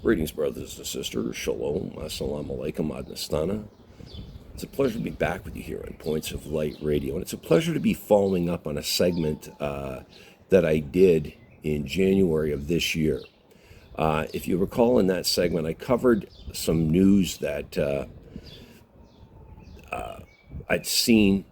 Greetings, brothers and sisters. Shalom. Assalamu alaikum. Ad Nastana. It's a pleasure to be back with you here on Points of Light Radio. And it's a pleasure to be following up on a segment that I did in January of this year. If you recall, in that segment, I covered some news that I'd seen.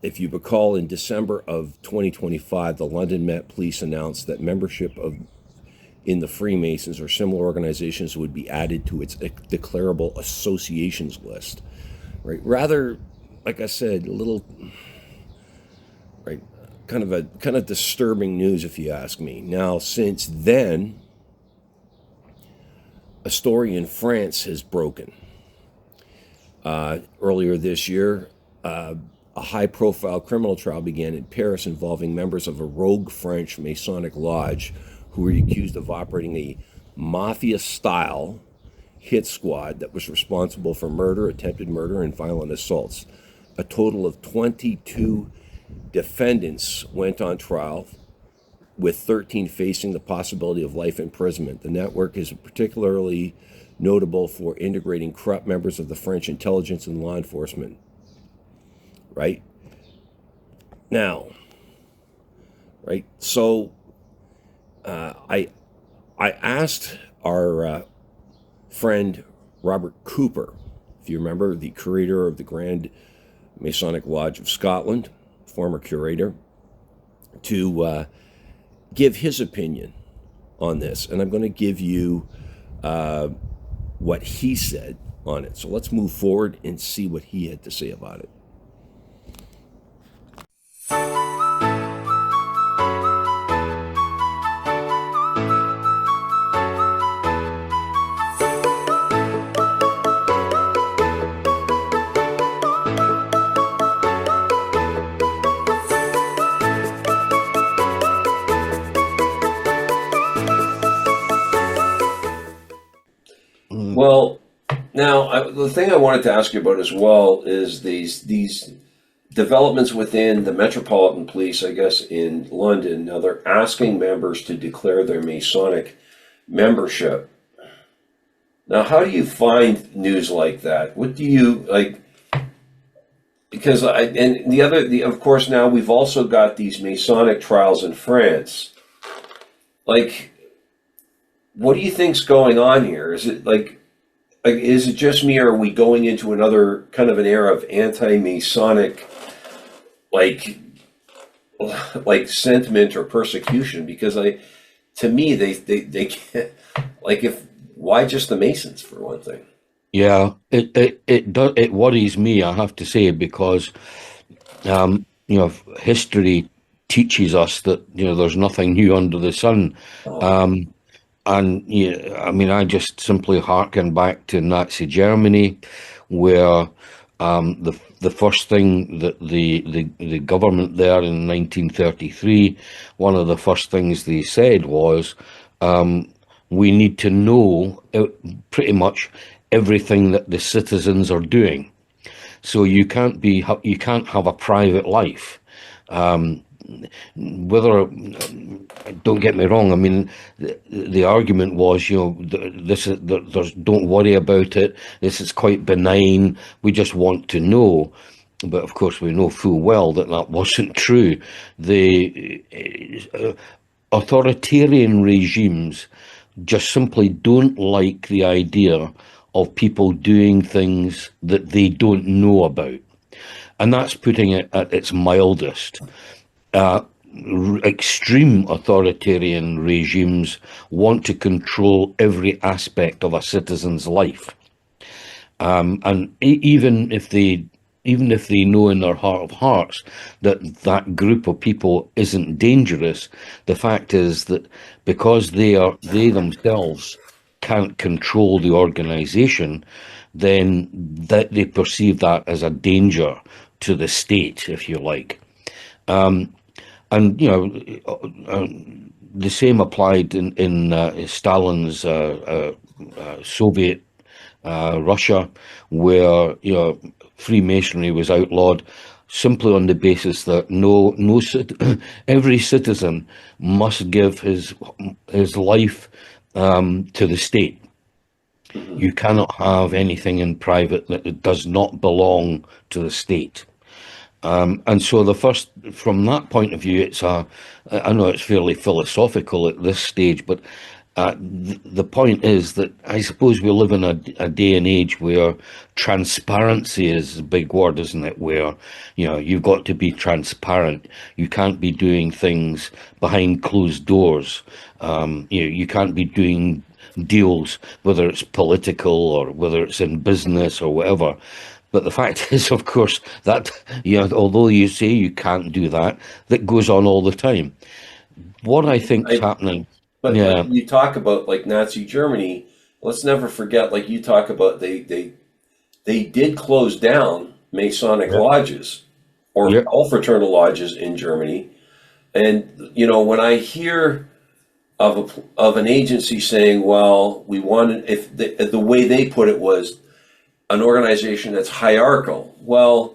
If you recall, in December of 2025, the London Met Police announced that membership in the Freemasons or similar organizations would be added to its declarable associations list. Right? Rather, like I said, a little, right, kind of disturbing news, if you ask me. Now, since then, a story in France has broken. Earlier this year, a high-profile criminal trial began in Paris involving members of a rogue French Masonic lodge who were accused of operating a mafia-style hit squad that was responsible for murder, attempted murder, and violent assaults. A total of 22 defendants went on trial, with 13 facing the possibility of life imprisonment. The network is particularly notable for integrating corrupt members of the French intelligence and law enforcement. Right? Now, right? So, I asked our friend Robert Cooper, if you remember, the curator of the Grand Masonic Lodge of Scotland, former curator, to give his opinion on this. And I'm going to give you what he said on it. So let's move forward and see what he had to say about it. Well, now the thing I wanted to ask you about as well is these developments within the Metropolitan Police, I guess, in London. Now they're asking members to declare their Masonic membership. Now, how do you find news like that? What do you like? Because of course, now we've also got these Masonic trials in France. Like, what do you think's going on here? Is it is it just me, or are we going into another kind of an era of anti-Masonic, like sentiment or persecution? Because to me, they can't, why just the Masons for one thing? Yeah, it worries me, I have to say, because history teaches us that there's nothing new under the sun. And yeah, I mean, I just simply hearken back to Nazi Germany, where the first thing that the government there in 1933, one of the first things they said was, we need to know pretty much everything that the citizens are doing. So you can't have a private life. Don't get me wrong, I mean, the argument was, don't worry about it, this is quite benign, we just want to know. But of course we know full well that wasn't true. The authoritarian regimes just simply don't like the idea of people doing things that they don't know about. And that's putting it at its mildest. Extreme authoritarian regimes want to control every aspect of a citizen's life, and even if they know in their heart of hearts that group of people isn't dangerous, the fact is that because they themselves can't control the organization, then that they perceive that as a danger to the state, if you like. And the same applied in Stalin's Soviet Russia, where Freemasonry was outlawed simply on the basis that every citizen must give his life to the state. Hmm. You cannot have anything in private that does not belong to the state. And so from that point of view, I know it's fairly philosophical at this stage, but the point is that I suppose we live in a day and age where transparency is a big word, isn't it? Where, you've got to be transparent. You can't be doing things behind closed doors. You can't be doing deals, whether it's political or whether it's in business or whatever. But the fact is, of course, that, although you say you can't do that, that goes on all the time. What I think's I, happening, but yeah, you talk about like Nazi Germany. Let's never forget, like you talk about, they did close down Masonic yeah, lodges or yeah, all fraternal lodges in Germany. And when I hear of an agency saying, "Well, we wanted," if the way they put it was an organization that's hierarchical. Well,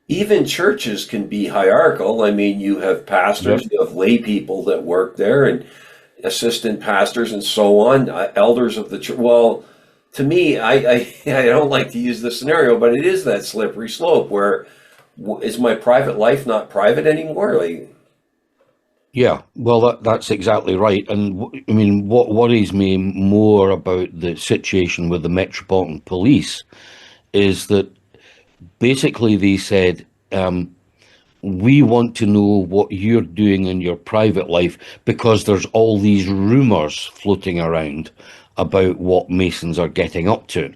even churches can be hierarchical. I mean, you have yeah, pastors, you have lay people that work there, and assistant pastors, and so on, elders of the church. Well, to me, I don't like to use this scenario, but it is that slippery slope where is my private life not private anymore? Like, yeah. Well, that's exactly right. And I mean, what worries me more about the situation with the Metropolitan Police is that basically they said, we want to know what you're doing in your private life because there's all these rumors floating around about what Masons are getting up to.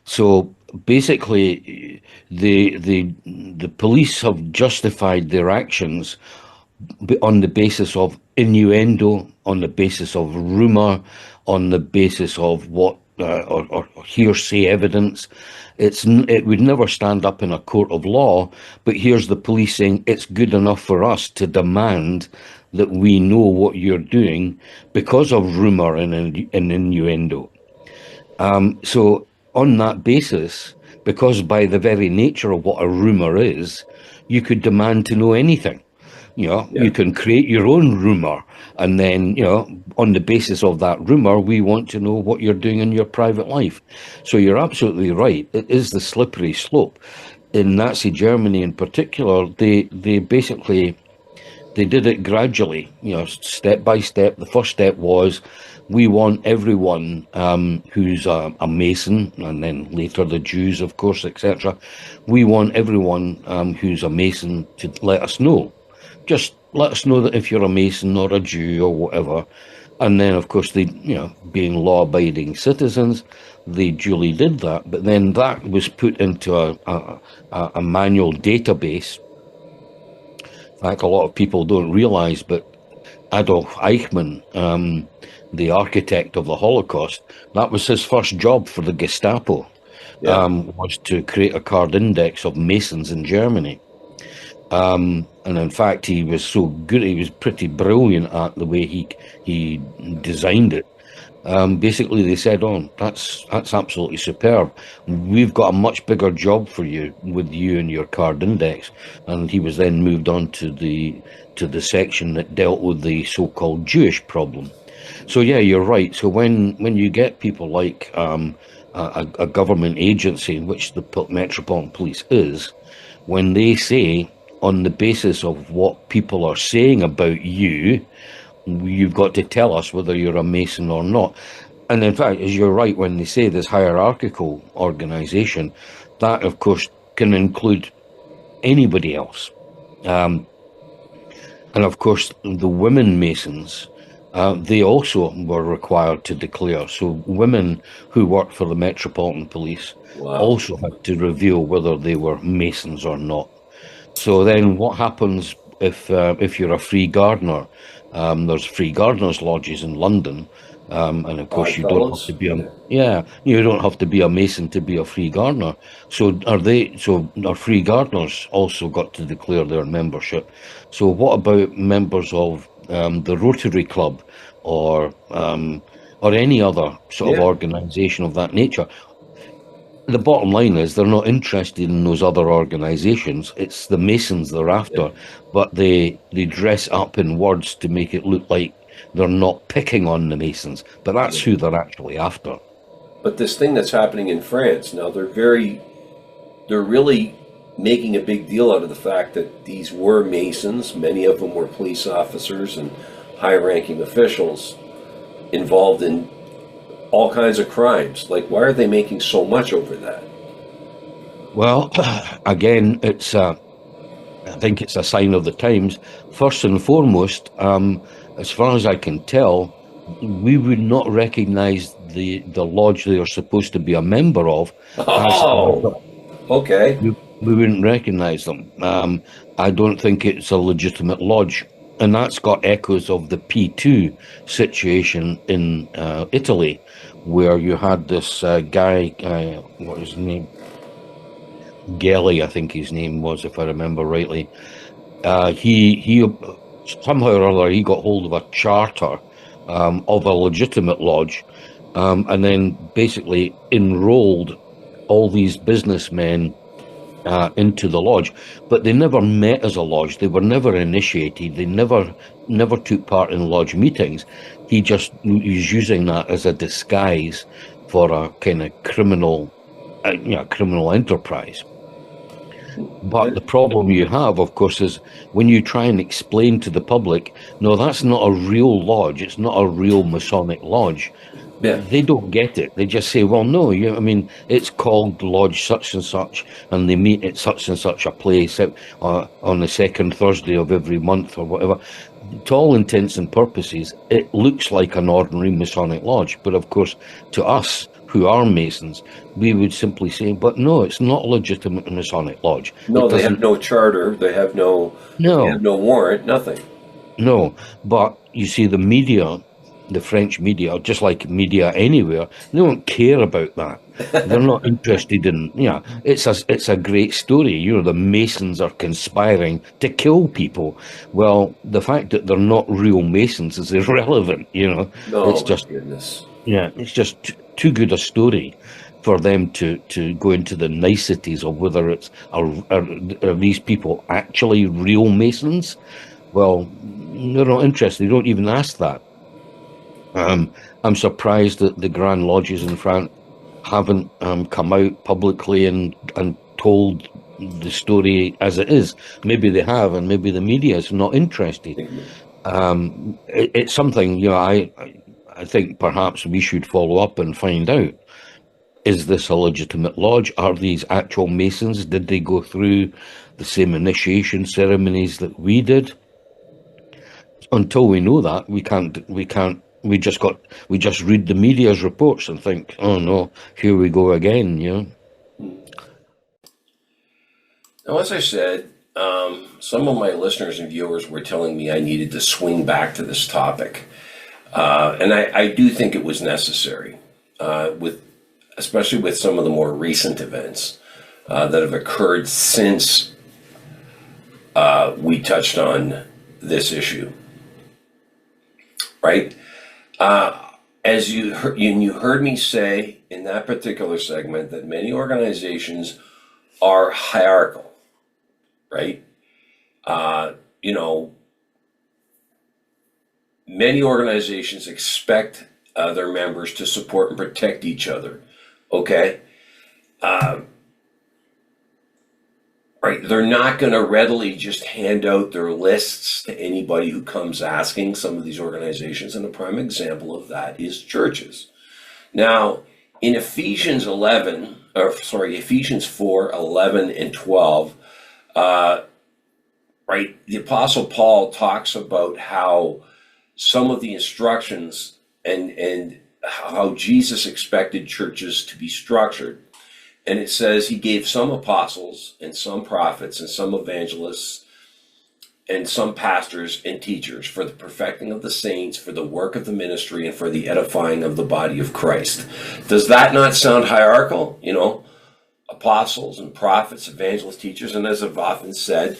So basically, the police have justified their actions on the basis of innuendo, on the basis of rumor, on the basis of what or hearsay evidence. It would never stand up in a court of law. But here's the police saying it's good enough for us to demand that we know what you're doing because of rumor and innuendo. So on that basis, because by the very nature of what a rumor is, you could demand to know anything. yeah, You can create your own rumor, and then, on the basis of that rumor, we want to know what you're doing in your private life. So you're absolutely right. It is the slippery slope. In Nazi Germany in particular, they basically they did it gradually, step by step. The first step was we want everyone who's a Mason, and then later the Jews, of course, etc. We want everyone who's a Mason to let us know. Just let us know that if you're a Mason or a Jew or whatever. And then, of course, being law-abiding citizens, they duly did that. But then that was put into a manual database. In fact, a lot of people don't realize, but Adolf Eichmann, the architect of the Holocaust, that was his first job for the Gestapo, yeah. was to create a card index of Masons in Germany. And in fact, he was so good; he was pretty brilliant at the way he designed it. Basically, they said, "Oh, that's absolutely superb. We've got a much bigger job for you with you and your card index." And he was then moved on to the section that dealt with the so-called Jewish problem. So yeah, you're right. So when you get people like a government agency, which the Metropolitan Police is, when they say on the basis of what people are saying about you, you've got to tell us whether you're a Mason or not. And in fact, as you're right, when they say this hierarchical organization, that of course can include anybody else. Um, and of course, the women Masons, they also were required to declare. So women who worked for the Metropolitan Police Wow. also had to reveal whether they were Masons or not. So then, what happens if you're a free gardener? There's free gardeners lodges in London, and of Odd course you don't have to fellows. be a Yeah. yeah, you don't have to be a Mason to be a free gardener. So are they? So our free gardeners also got to declare their membership. So what about members of the Rotary Club or any other sort of Yeah. organisation of that nature? The bottom line is they're not interested in those other organisations. It's the Masons they're Yeah. after, but they dress up in words to make it look like They're not picking on the Masons, but that's Yeah. who they're actually after. But this thing that's happening in France now, they're really making a big deal out of the fact that these were Masons. Many of them were police officers and high-ranking officials involved in all kinds of crimes. Like, why are they making so much over that? Well, again, I think it's a sign of the times. First and foremost, as far as I can tell, we would not recognize the lodge they are supposed to be a member of as Oh, okay. we wouldn't recognize them. I don't think it's a legitimate lodge. And that's got echoes of the P2 situation in Italy, where you had this guy, what was his name? Gelli, I think his name was, if I remember rightly. He somehow or other he got hold of a charter of a legitimate lodge, and then basically enrolled all these businessmen into the lodge, but they never met as a lodge. They were never initiated. They never took part in lodge meetings. He just was using that as a disguise for a kind of criminal enterprise. But the problem you have, of course, is when you try and explain to the public, no, that's not a real lodge. It's not a real Masonic lodge. Yeah. They don't get it. They just say, well, no, I mean, it's called Lodge such and such, and they meet at such and such a place on the second Thursday of every month or whatever. To all intents and purposes, it looks like an ordinary Masonic lodge. But of course, to us who are Masons, we would simply say, but no, it's not a legitimate Masonic lodge. No, It they have doesn't, no charter. They have no. no warrant. Nothing. No, but you see, the media, the French media, just like media anywhere, they don't care about that. They're not interested in, it's a great story. The Masons are conspiring to kill people. Well, the fact that they're not real Masons is irrelevant. No, It's my just, goodness. it's just too good a story for them to go into the niceties of whether are these people actually real Masons. Well, they're not interested. They don't even ask that. I'm surprised that the Grand Lodges in France haven't come out publicly and told the story as it is. Maybe they have, and maybe the media is not interested. It's something I think perhaps we should follow up and find out. Is this a legitimate lodge? Are these actual Masons? Did they go through the same initiation ceremonies that we did? Until we know that, we can't we just read the media's reports and think, oh no, here we go again. Now, as I said, some of my listeners and viewers were telling me I needed to swing back to this topic, and I do think it was necessary, especially with some of the more recent events that have occurred since we touched on this issue. Right? As you heard me say in that particular segment that many organizations are hierarchical, right? Many organizations expect their members to support and protect each other. Okay? Right, they're not going to readily just hand out their lists to anybody who comes asking. Some of these organizations, and a prime example of that is churches. Now, in Ephesians 4, 11 and 12, right, the Apostle Paul talks about how some of the instructions and how Jesus expected churches to be structured. And it says he gave some apostles and some prophets and some evangelists and some pastors and teachers for the perfecting of the saints, for the work of the ministry, and for the edifying of the body of Christ. Does that not sound hierarchical? Apostles and prophets, evangelists, teachers, and as I've often said,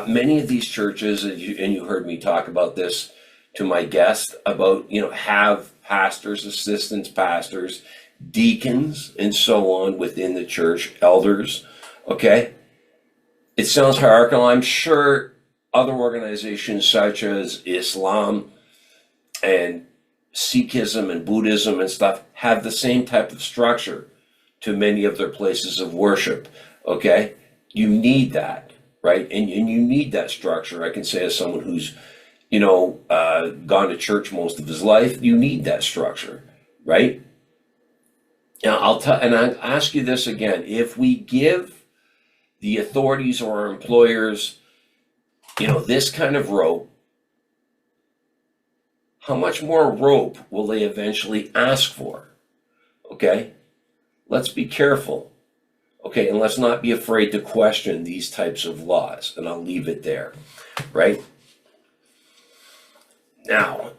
many of these churches, and you heard me talk about this to my guest, about, have pastors, assistants, pastors, deacons, and so on within the church, elders. Okay, it sounds hierarchical. I'm sure other organizations such as Islam and Sikhism and Buddhism and stuff have the same type of structure to many of their places of worship. Okay, you need that, right? And you need that structure. I can say as someone who's, gone to church most of his life, you need that structure, right? Now I ask you this again: if we give the authorities or our employers, this kind of rope, how much more rope will they eventually ask for? Okay, let's be careful. Okay, and let's not be afraid to question these types of laws. And I'll leave it there, right? Now,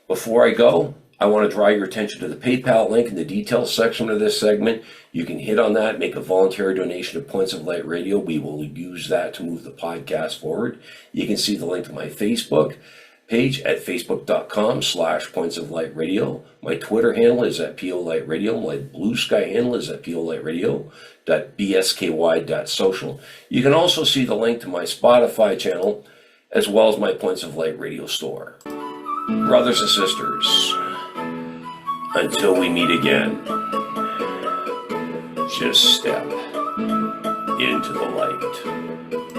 before I go, I want to draw your attention to the PayPal link in the details section of this segment. You can hit on that, make a voluntary donation to Points of Light Radio. We will use that to move the podcast forward. You can see the link to my Facebook page at facebook.com/Points of Light Radio. My Twitter handle is at PO Light Radio. My Bluesky handle is at PO Light Radio.bsky.social. You can also see the link to my Spotify channel as well as my Points of Light Radio store. Brothers and sisters, until we meet again, just step into the light.